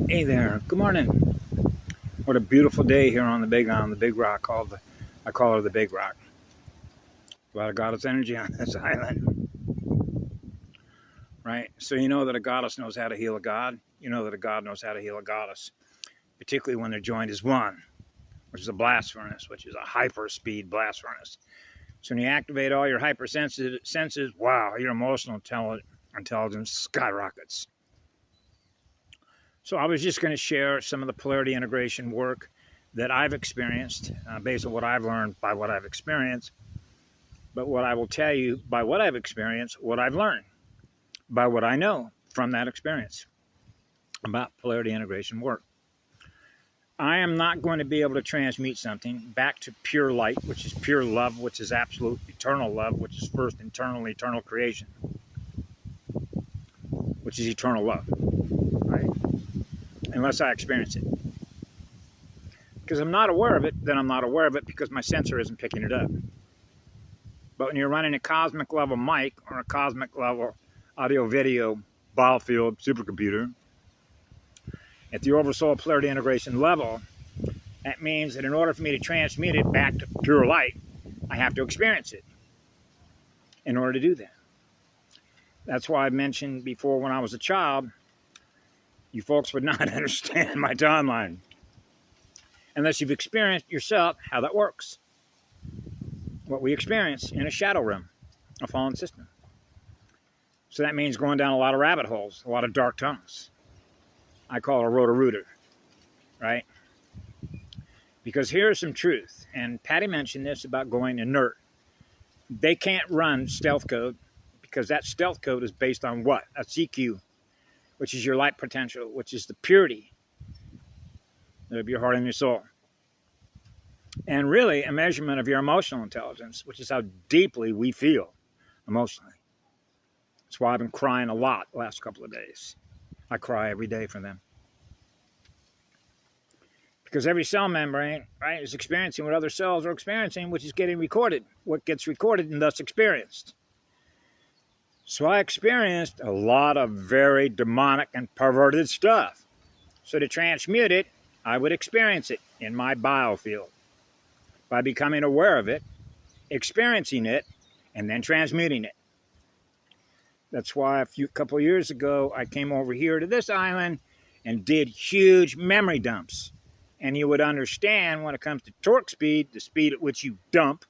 Hey there. Good morning. What a beautiful day here on the big rock I call her the Big Rock. A lot of goddess energy on this island, right? So you know that a goddess knows how to heal a god. You know that a god knows how to heal a goddess, particularly when they're joined as one, which is a blast furnace, which is a hyper speed blast furnace. So when you activate all your hypersensitive senses, wow, your emotional intelligence skyrockets. So I was just going to share some of the polarity integration work that I've experienced based on what I've learned by what I've experienced. But what I will tell you by what I've experienced, what I've learned, by what I know from that experience about polarity integration work. I am not going to be able to transmute something back to pure light, which is pure love, which is absolute eternal love, which is first eternal creation, which is eternal love, right? Unless I experience it. Because I'm not aware of it, then I'm not aware of it because my sensor isn't picking it up. But when you're running a cosmic level mic or a cosmic level audio video biofield supercomputer at the oversoul polarity integration level, that means that in order for me to transmute it back to pure light, I have to experience it in order to do that. That's why I mentioned before when I was a child, you folks would not understand my timeline unless you've experienced yourself how that works. What we experience in a shadow realm, a fallen system. So that means going down a lot of rabbit holes, a lot of dark tunnels. I call it a roto-rooter, right? Because here's some truth, and Patty mentioned this about going inert. They can't run stealth code because that stealth code is based on what? A CQ, which is your light potential, which is the purity of your heart and your soul. And really a measurement of your emotional intelligence, which is how deeply we feel emotionally. That's why I've been crying a lot the last couple of days. I cry every day for them. Because every cell membrane, right, is experiencing what other cells are experiencing, which is getting recorded. What gets recorded and thus experienced. So I experienced a lot of very demonic and perverted stuff. So to transmute it, I would experience it in my biofield by becoming aware of it, experiencing it, and then transmuting it. That's why a couple of years ago, I came over here to this island and did huge memory dumps. And you would understand when it comes to torque speed, the speed at which you dump,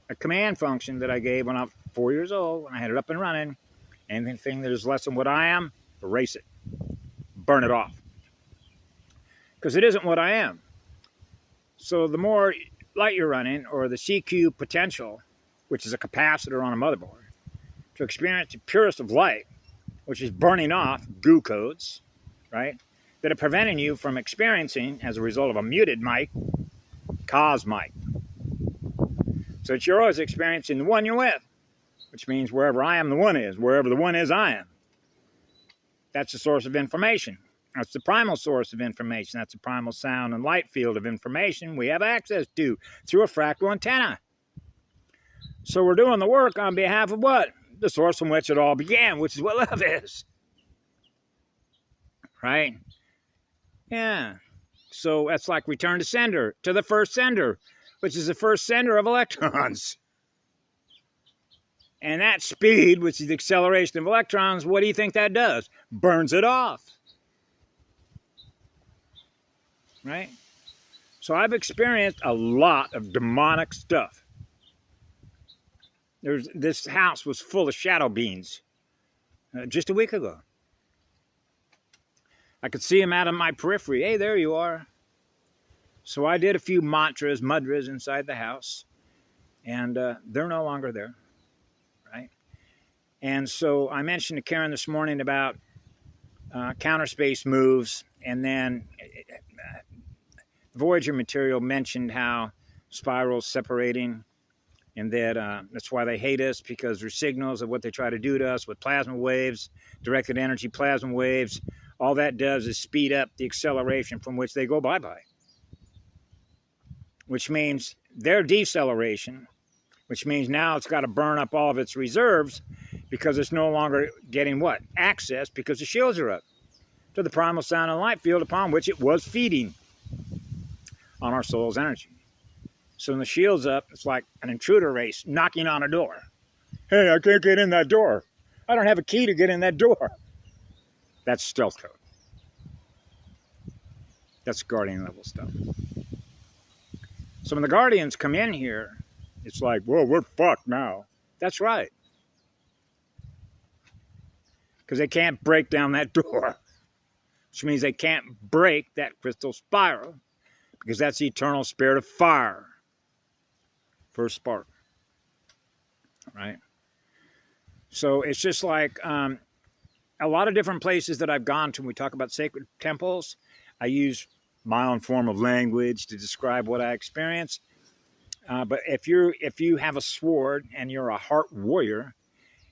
a command function that I gave when I was 4 years old, when I had it up and running. Anything that is less than what I am, erase it. Burn it off. Because it isn't what I am. So the more light you're running, or the CQ potential, which is a capacitor on a motherboard, to experience the purest of light, which is burning off goo codes, right, that are preventing you from experiencing, as a result of a muted mic, cosmic. So that you're always experiencing the one you're with, which means wherever I am, the one is. Wherever the one is, I am. That's the source of information. That's the primal source of information. That's the primal sound and light field of information we have access to through a fractal antenna. So we're doing the work on behalf of what? The source from which it all began, which is what love is. Right? Yeah. So that's like return to sender, to the first sender, which is the first sender of electrons. And that speed, which is the acceleration of electrons, what do you think that does? Burns it off. Right? So I've experienced a lot of demonic stuff. This house was full of shadow beings just a week ago. I could see them out of my periphery. Hey, there you are. So I did a few mudras inside the house, and they're no longer there, right? And so I mentioned to Karen this morning about counter space moves, and then Voyager material mentioned how spirals separating, and that that's why they hate us, because there's signals of what they try to do to us with plasma waves, directed energy plasma waves. All that does is speed up the acceleration from which they go bye-bye. Which means their deceleration, which means now it's got to burn up all of its reserves because it's no longer getting what? Access, because the shields are up. to the primal sound and light field upon which it was feeding on our soul's energy. So when the shield's up, it's like an intruder race knocking on a door. Hey, I can't get in that door. I don't have a key to get in that door. That's stealth code. That's Guardian level stuff. So when the Guardians come in here, it's like, whoa, we're fucked now. That's right. Because they can't break down that door. Which means they can't break that crystal spiral. Because that's the eternal spirit of fire. First spark. Right? So it's just like a lot of different places that I've gone to when we talk about sacred temples, I use my own form of language to describe what I experience. But if you have a sword and you're a heart warrior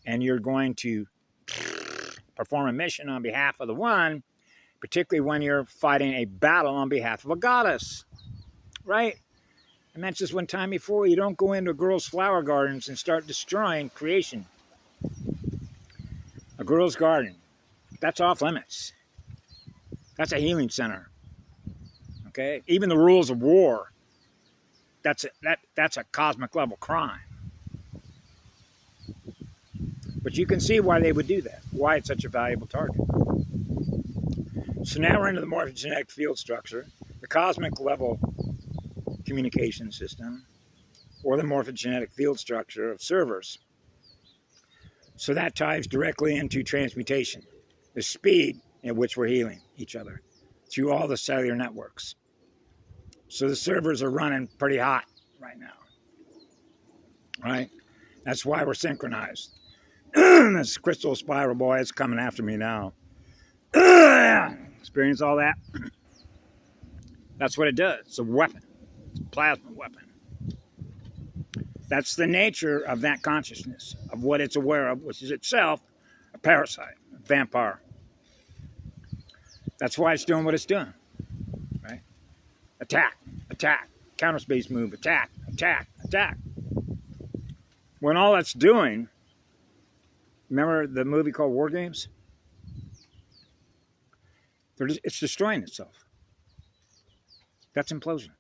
and you're going to perform a mission on behalf of the one, particularly when you're fighting a battle on behalf of a goddess, right? I mentioned this one time before, you don't go into a girl's flower gardens and start destroying creation. A girl's garden, that's off limits. That's a healing center. Okay? Even the rules of war, that's a cosmic level crime. But you can see why they would do that, why it's such a valuable target. So now we're into the morphogenetic field structure, the cosmic level communication system, or the morphogenetic field structure of servers. So that ties directly into transmutation, the speed at which we're healing each other through all the cellular networks. So the servers are running pretty hot right now, right? That's why we're synchronized. This crystal spiral boy is coming after me now. Experience all that? That's what it does. It's a weapon. It's a plasma weapon. That's the nature of that consciousness, of what it's aware of, which is itself a parasite, a vampire. That's why it's doing what it's doing, right? Attack, attack, counter space move, attack, attack, attack. When all that's doing, remember the movie called War Games? It's destroying itself. That's implosion.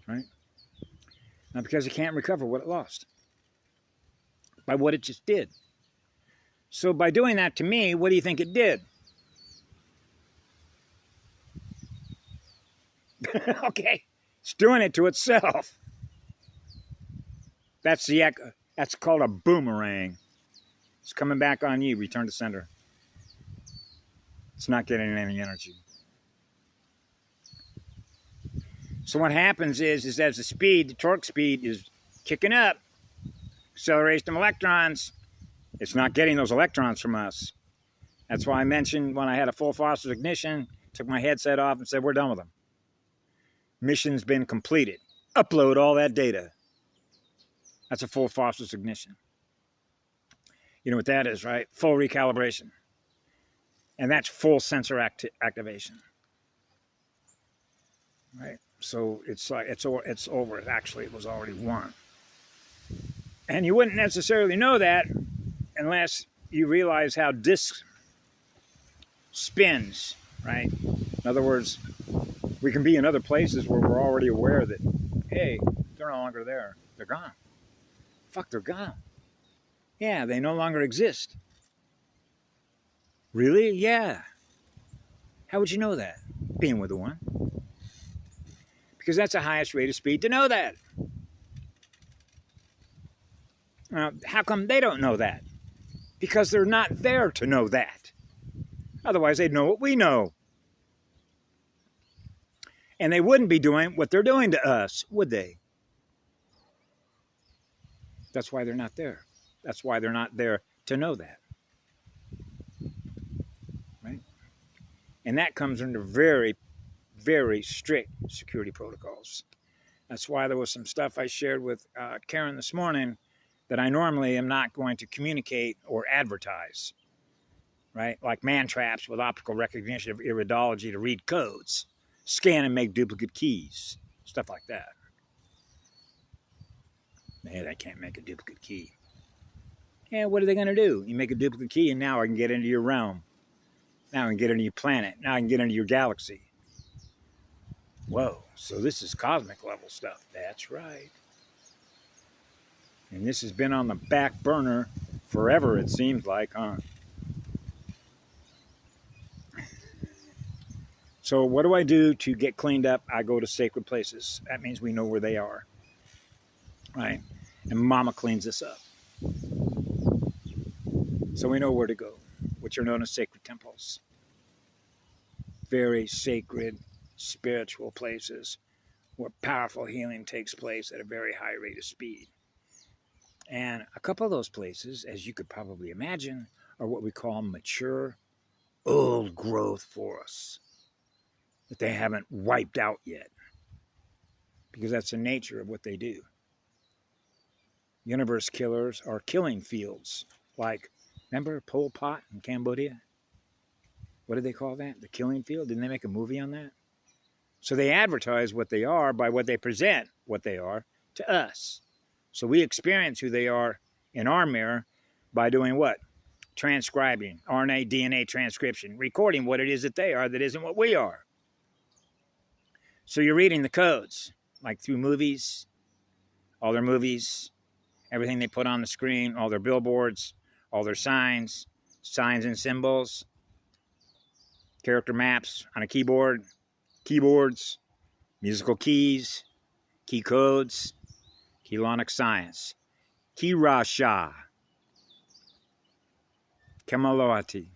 Right? Now, because it can't recover what it lost by what it just did. So by doing that to me, what do you think it did? Okay, it's doing it to itself. That's the echo. That's called a boomerang. It's coming back on you. Return to sender. It's not getting any energy. So what happens is as the torque speed is kicking up, acceleration of electrons, it's not getting those electrons from us. That's why I mentioned when I had a full phosphorus ignition, took my headset off and said, we're done with them. Mission's been completed. Upload all that data. That's a full phosphorus ignition. You know what that is, right? Full recalibration. And that's full sensor activation. Right? So it's like it's over. Actually, it was already won. And you wouldn't necessarily know that unless you realize how disk spins, right? In other words, we can be in other places where we're already aware that, hey, they're no longer there. They're gone. Fuck, they're gone. Yeah, they no longer exist. Really? Yeah. How would you know that? Being with the one. Because that's the highest rate of speed to know that. Now, how come they don't know that? Because they're not there to know that. Otherwise, they'd know what we know. And they wouldn't be doing what they're doing to us, would they? That's why they're not there. That's why they're not there to know that. Right? And that comes under very, very strict security protocols. That's why there was some stuff I shared with Karen this morning that I normally am not going to communicate or advertise. Right? Like man traps with optical recognition of iridology to read codes, scan and make duplicate keys, stuff like that. Man, I can't make a duplicate key. And what are they going to do? You make a duplicate key, and now I can get into your realm. Now I can get into your planet. Now I can get into your galaxy. Whoa, so this is cosmic level stuff. That's right. And this has been on the back burner forever, it seems like, huh? So what do I do to get cleaned up? I go to sacred places. That means we know where they are, right? And Mama cleans us up. So we know where to go, which are known as sacred temples. Very sacred, spiritual places where powerful healing takes place at a very high rate of speed. And a couple of those places, as you could probably imagine, are what we call mature, old growth forests that they haven't wiped out yet, because that's the nature of what they do. Universe killers are killing fields, like, remember Pol Pot in Cambodia? What did they call that? The killing field? Didn't they make a movie on that? So they advertise what they are by what they present what they are to us. So we experience who they are in our mirror by doing what? Transcribing, RNA, DNA transcription, recording what it is that they are that isn't what we are. So you're reading the codes, like through movies, all their movies, everything they put on the screen, all their billboards, all their signs and symbols, character maps on a keyboard, keyboards, musical keys, key codes, Kelonic science, Kirasha, Kemaloati,